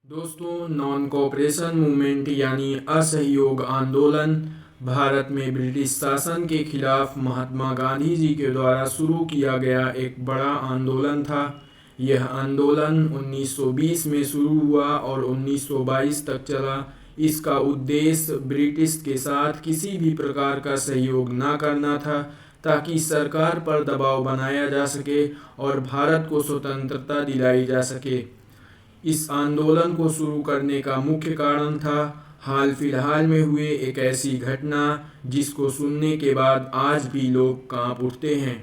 दोस्तों, non cooperation movement यानी असहयोग आंदोलन भारत में ब्रिटिश शासन के खिलाफ महात्मा गांधी जी के द्वारा शुरू किया गया एक बड़ा आंदोलन था। यह आंदोलन 1920 में शुरू हुआ और 1922 तक चला। इसका उद्देश्य ब्रिटिश के साथ किसी भी प्रकार का सहयोग न करना था, ताकि सरकार पर दबाव बनाया जा सके और भारत को स्वतंत्रता दिलाई जा सके। इस आंदोलन को शुरू करने का मुख्य कारण था हाल फिलहाल में हुए एक ऐसी घटना जिसको सुनने के बाद आज भी लोग कांप उठते हैं।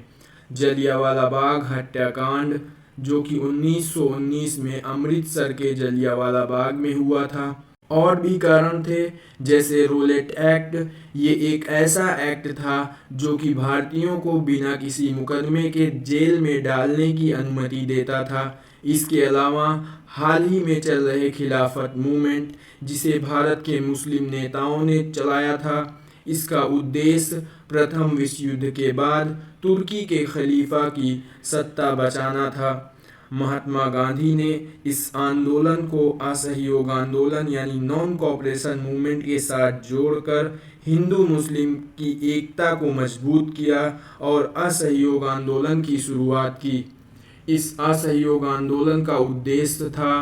जलियांवाला बाग हत्याकांड, जो कि 1919 में अमृतसर के जलियांवाला बाग में हुआ था। और भी कारण थे, जैसे रोलेट एक्ट। ये एक ऐसा एक्ट था जो कि भारतीयों को बिना किसी मुकदमे के जेल में डालने की अनुमति देता था। इसके अलावा हाल ही में चल रहे खिलाफत मूवमेंट, जिसे भारत के मुस्लिम नेताओं ने चलाया था, इसका उद्देश्य प्रथम विश्व युद्ध के बाद तुर्की के खलीफा की सत्ता बचाना था। महात्मा गांधी ने इस आंदोलन को असहयोग आंदोलन यानी नॉन कोऑपरेशन मूवमेंट के साथ जोड़कर हिंदू मुस्लिम की एकता को मजबूत किया और असहयोग आंदोलन की शुरुआत की। इस असहयोग आंदोलन का उद्देश्य था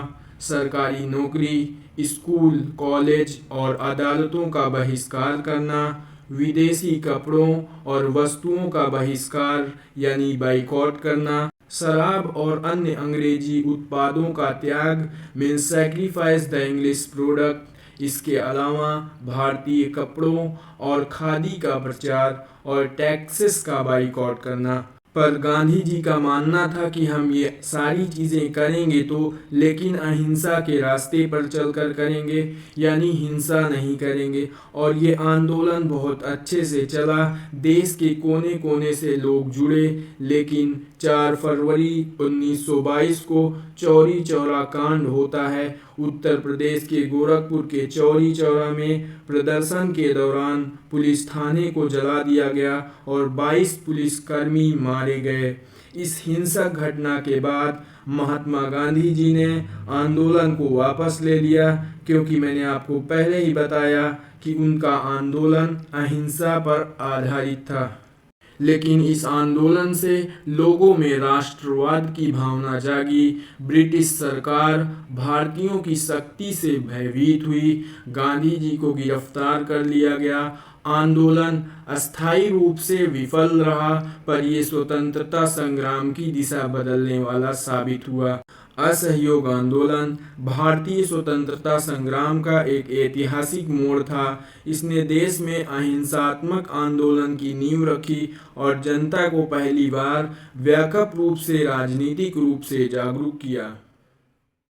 सरकारी नौकरी, स्कूल, कॉलेज और अदालतों का बहिष्कार करना, विदेशी कपड़ों और वस्तुओं का बहिष्कार यानी बाइकॉट करना, शराब और अन्य अंग्रेजी उत्पादों का त्याग means sacrifice the English product. इसके अलावा भारतीय कपड़ों और खादी का प्रचार और टैक्सेस का बाइकॉट करना। पर गांधी जी का मानना था कि हम ये सारी चीज़ें करेंगे तो, लेकिन अहिंसा के रास्ते पर चलकर करेंगे, यानी हिंसा नहीं करेंगे। और ये आंदोलन बहुत अच्छे से चला, देश के कोने कोने से लोग जुड़े। लेकिन 4 फरवरी 1922 को चौरी चौरा कांड होता है। उत्तर प्रदेश के गोरखपुर के चौरी चौरा में प्रदर्शन के दौरान पुलिस थाने को जला दिया गया और 22 पुलिसकर्मी मारे गए। इस हिंसक घटना के बाद महात्मा गांधी जी ने आंदोलन को वापस ले लिया, क्योंकि मैंने आपको पहले ही बताया कि उनका आंदोलन अहिंसा पर आधारित था। लेकिन इस आंदोलन से लोगों में राष्ट्रवाद की भावना जागी। ब्रिटिश सरकार भारतीयों की शक्ति से भयभीत हुई। गांधी जी को गिरफ्तार कर लिया गया। आंदोलन अस्थायी रूप से विफल रहा, पर यह स्वतंत्रता संग्राम की दिशा बदलने वाला साबित हुआ। असहयोग आंदोलन भारतीय स्वतंत्रता संग्राम का एक ऐतिहासिक मोड़ था। इसने देश में अहिंसात्मक आंदोलन की नींव रखी और जनता को पहली बार व्यापक रूप से राजनीतिक रूप से जागरूक किया।